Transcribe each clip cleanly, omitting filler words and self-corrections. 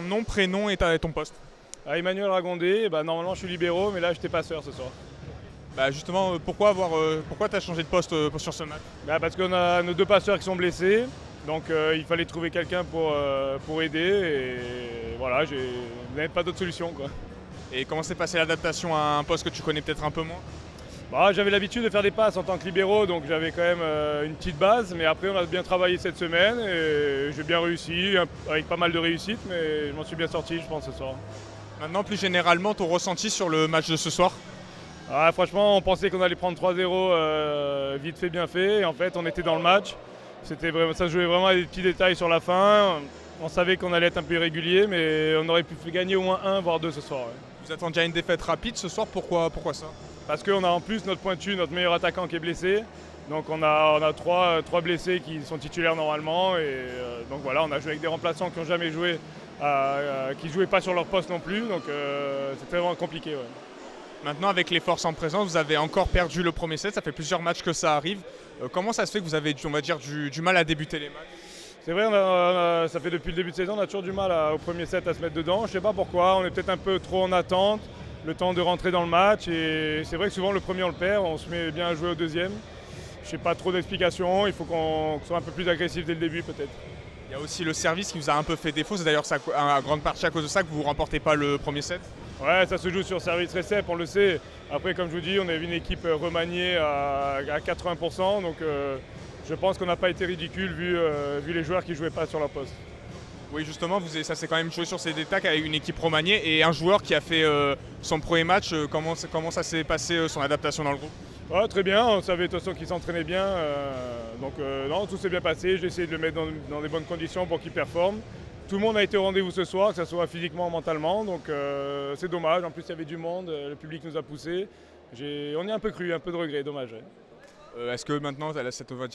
nom, prénom et ton poste. Emmanuel Ragondé, normalement je suis libéraux, mais là j'étais passeur ce soir. Bah justement, pourquoi tu as changé de poste sur ce match? Parce qu'on a nos deux passeurs qui sont blessés, donc il fallait trouver quelqu'un pour aider, et voilà, vous n'avez pas d'autre solution, quoi. Et comment s'est passée l'adaptation à un poste que tu connais peut-être un peu moins? J'avais l'habitude de faire des passes en tant que libéraux, donc j'avais quand même une petite base, mais après on a bien travaillé cette semaine et j'ai bien réussi, avec pas mal de réussite, mais je m'en suis bien sorti, je pense, ce soir. Maintenant, plus généralement, ton ressenti sur le match de ce soir? Franchement, on pensait qu'on allait prendre 3-0 vite fait, bien fait, et en fait on était dans le match. Ça se jouait vraiment à des petits détails sur la fin. On savait qu'on allait être un peu irrégulier, mais on aurait pu gagner au moins 1 voire 2 ce soir. Ouais. Vous attendiez à une défaite rapide ce soir, pourquoi ça? Parce qu'on a en plus notre pointu, notre meilleur attaquant qui est blessé. Donc on a trois blessés qui sont titulaires normalement. Et donc voilà, on a joué avec des remplaçants qui n'ont jamais joué, qui ne jouaient pas sur leur poste non plus. Donc c'était vraiment compliqué. Ouais. Maintenant, avec les forces en présence, vous avez encore perdu le premier set, ça fait plusieurs matchs que ça arrive. Comment ça se fait que vous avez, on va dire, du mal à débuter les matchs? C'est vrai, ça fait depuis le début de saison, on a toujours du mal au premier set à se mettre dedans. Je ne sais pas pourquoi, on est peut-être un peu trop en attente, le temps de rentrer dans le match. Et c'est vrai que souvent le premier on le perd, on se met bien à jouer au deuxième. Je n'ai pas trop d'explications, il faut qu'on soit un peu plus agressif dès le début peut-être. Il y a aussi le service qui vous a un peu fait défaut, c'est d'ailleurs en grande partie à cause de ça que vous ne remportez pas le premier set. Ouais, ça se joue sur service récep, on le sait. Après, comme je vous dis, on est une équipe remaniée à 80%, donc je pense qu'on n'a pas été ridicule vu les joueurs qui ne jouaient pas sur leur poste. Oui, justement, ça s'est quand même joué sur ces détails avec une équipe remaniée et un joueur qui a fait son premier match. Comment ça s'est passé, son adaptation dans le groupe? Ouais, très bien, on savait de toute façon qu'il s'entraînait bien. Non, tout s'est bien passé. J'ai essayé de le mettre dans des bonnes conditions pour qu'il performe. Tout le monde a été au rendez-vous ce soir, que ce soit physiquement ou mentalement. Donc c'est dommage. En plus, il y avait du monde, le public nous a poussés. On y a un peu cru, un peu de regret, dommage. Ouais. Est-ce que maintenant,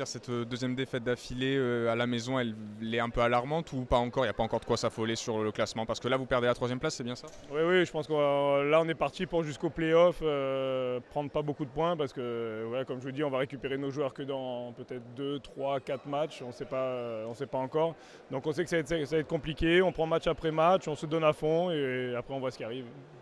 cette deuxième défaite d'affilée à la maison, elle est un peu alarmante ou pas encore? Il n'y a pas encore de quoi s'affoler sur le classement parce que là, vous perdez la troisième place, c'est bien ça? Oui, je pense que là, on est parti pour jusqu'au play-off, prendre pas beaucoup de points parce que, comme je vous dis, on va récupérer nos joueurs que dans peut-être 2, 3, 4 matchs. On sait pas encore. Donc on sait que ça va être compliqué. On prend match après match, on se donne à fond et après on voit ce qui arrive.